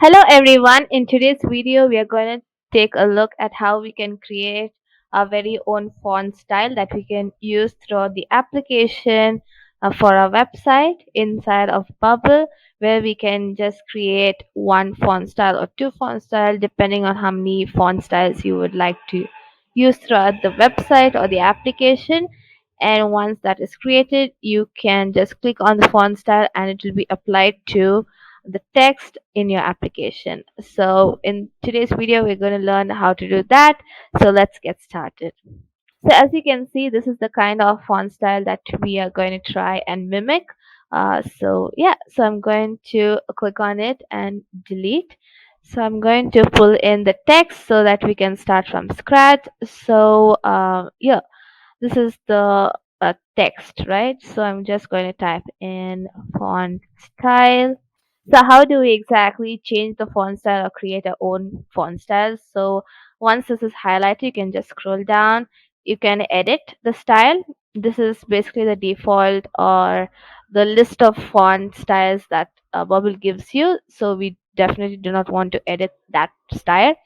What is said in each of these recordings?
Hello everyone. In today's video, we are going to take a look at how we can create our very own font style that we can use throughout the application for our website inside of Bubble, where we can just create one font style or two font style depending on how many font styles you would like to use throughout the website or the application. And once that is created, you can just click on the font style and it will be applied to the text in your application. So in today's video, we're going to learn how to do that. So let's get started. So as you can see, this is the kind of font style that we are going to try and mimic. So I'm going to click on it and delete. So I'm going to pull in the text so that we can start from scratch. This is the text, right? So I'm just going to type in font style. So how do we exactly change the font style or create our own font style? So once this is highlighted, you can just scroll down. You can edit the style. This is basically the default or the list of font styles that Bubble gives you. So we definitely do not want to edit that style.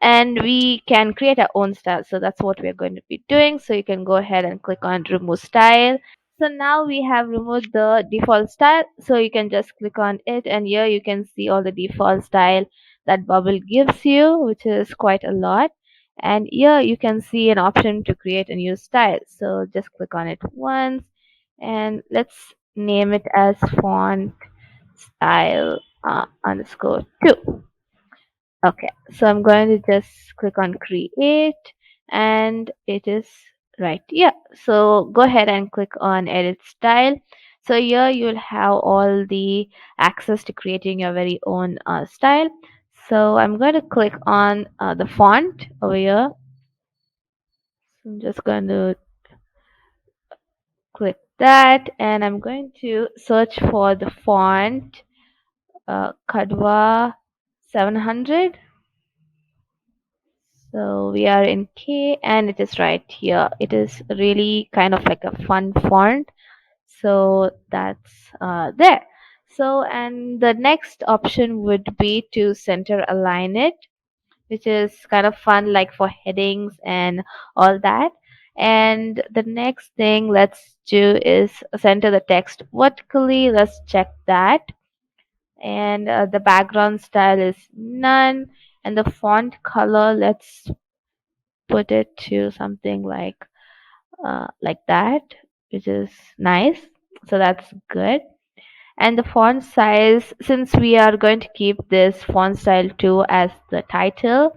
And we can create our own style. So that's what we're going to be doing. So you can go ahead and click on remove style. So now we have removed the default style. So you can just click on it and here you can see all the default style that Bubble gives you, which is quite a lot. And here you can see an option to create a new style. So just click on it once and let's name it as font style underscore 2. Okay, so I'm going to just click on create and it is right here. So go ahead and click on edit style. So here you'll have all the access to creating your very own style. So I'm going to click on the font over here. I'm just going to click that and I'm going to search for the font Cadva 700. So we are in K and it is right here. It is really kind of like a fun font. So that's there. So and the next option would be to center align it, which is kind of fun like for headings and all that. And the next thing let's do is center the text vertically. Let's check that. And the background style is none. And the font color, let's put it to something like that, which is nice. So that's good. And the font size, since we are going to keep this font style 2 as the title,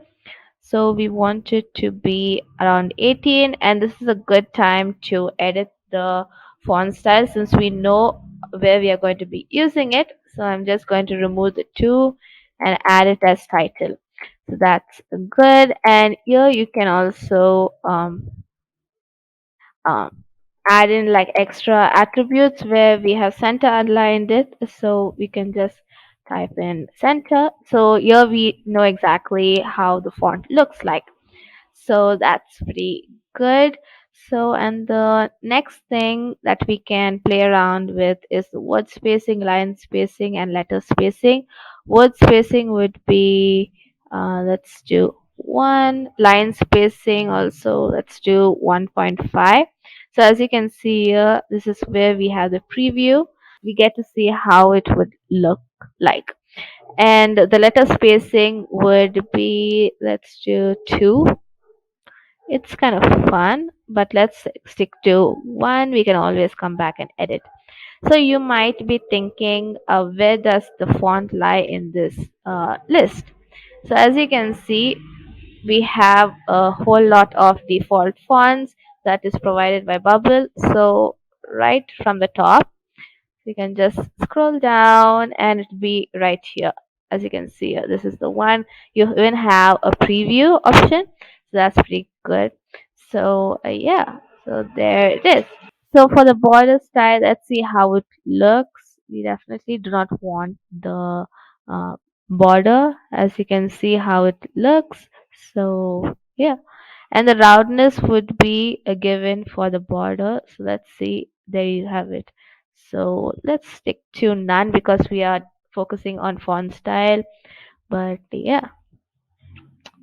so we want it to be around 18, and this is a good time to edit the font style since we know where we are going to be using it. So I'm just going to remove the 2 and add it as title. So that's good. And here you can also um, add in like extra attributes where we have center aligned it. So we can just type in center. So here we know exactly how the font looks like. So that's pretty good. So and the next thing that we can play around with is the word spacing, line spacing, and letter spacing. Word spacing would be let's do 1. Line spacing also let's do 1.5. So as you can see here, this is where we have the preview. We get to see how it would look like. And the letter spacing would be let's do 2. It's kind of fun, but let's stick to 1. We can always come back and edit. So you might be thinking, where does the font lie in this list? So as you can see, we have a whole lot of default fonts that is provided by Bubble. So right from the top, you can just scroll down and it'll be right here. As you can see here, this is the one. You even have a preview option, so that's pretty good. So so there it is. So for the border style, let's see how it looks. We definitely do not want the uh, border, as you can see how it looks. So yeah, and the roundness would be a given for the border. So let's see, there you have it. So let's stick to none because we are focusing on font style. But yeah,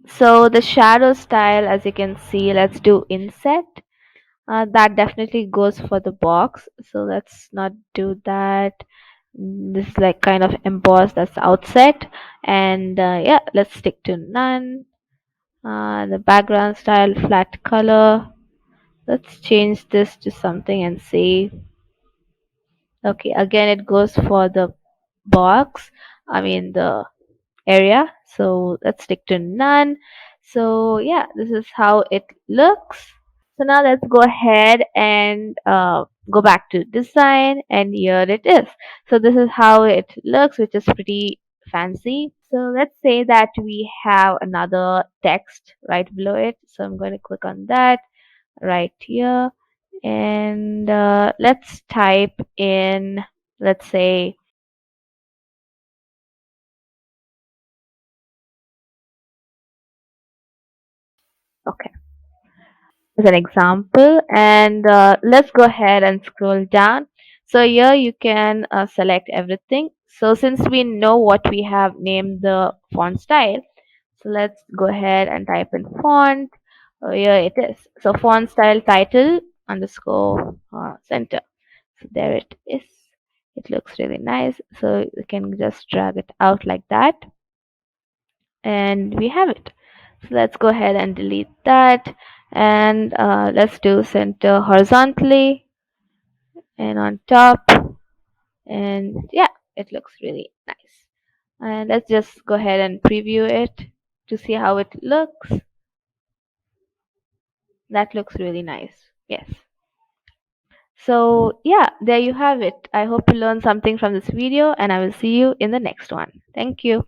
so the shadow style, as you can see, let's do inset. That definitely goes for the box, so let's not do that. This is like kind of embossed, that's outset. And yeah, let's stick to none. The background style, flat color. Let's change this to something and see. Okay, again it goes for the box, I mean the area. So let's stick to none. So yeah, this is how it looks. So now let's go ahead and go back to design, and here it is. So this is how it looks, which is pretty fancy. So let's say that we have another text right below it. So I'm going to click on that right here, and let's type in, let's say, okay, as an example. And let's go ahead and scroll down. So here you can select everything. So since we know what we have named the font style, so let's go ahead and type in font. Oh, here it is. So font style title underscore center. So there it is. It looks really nice. So you can just drag it out like that, and we have it. So let's go ahead and delete that, and let's do center horizontally and on top, and yeah, it looks really nice. And let's just go ahead and preview it to see how it looks. That looks really nice. Yes. So yeah, there you have it. I hope you learned something from this video, and I will see you in the next one. Thank you.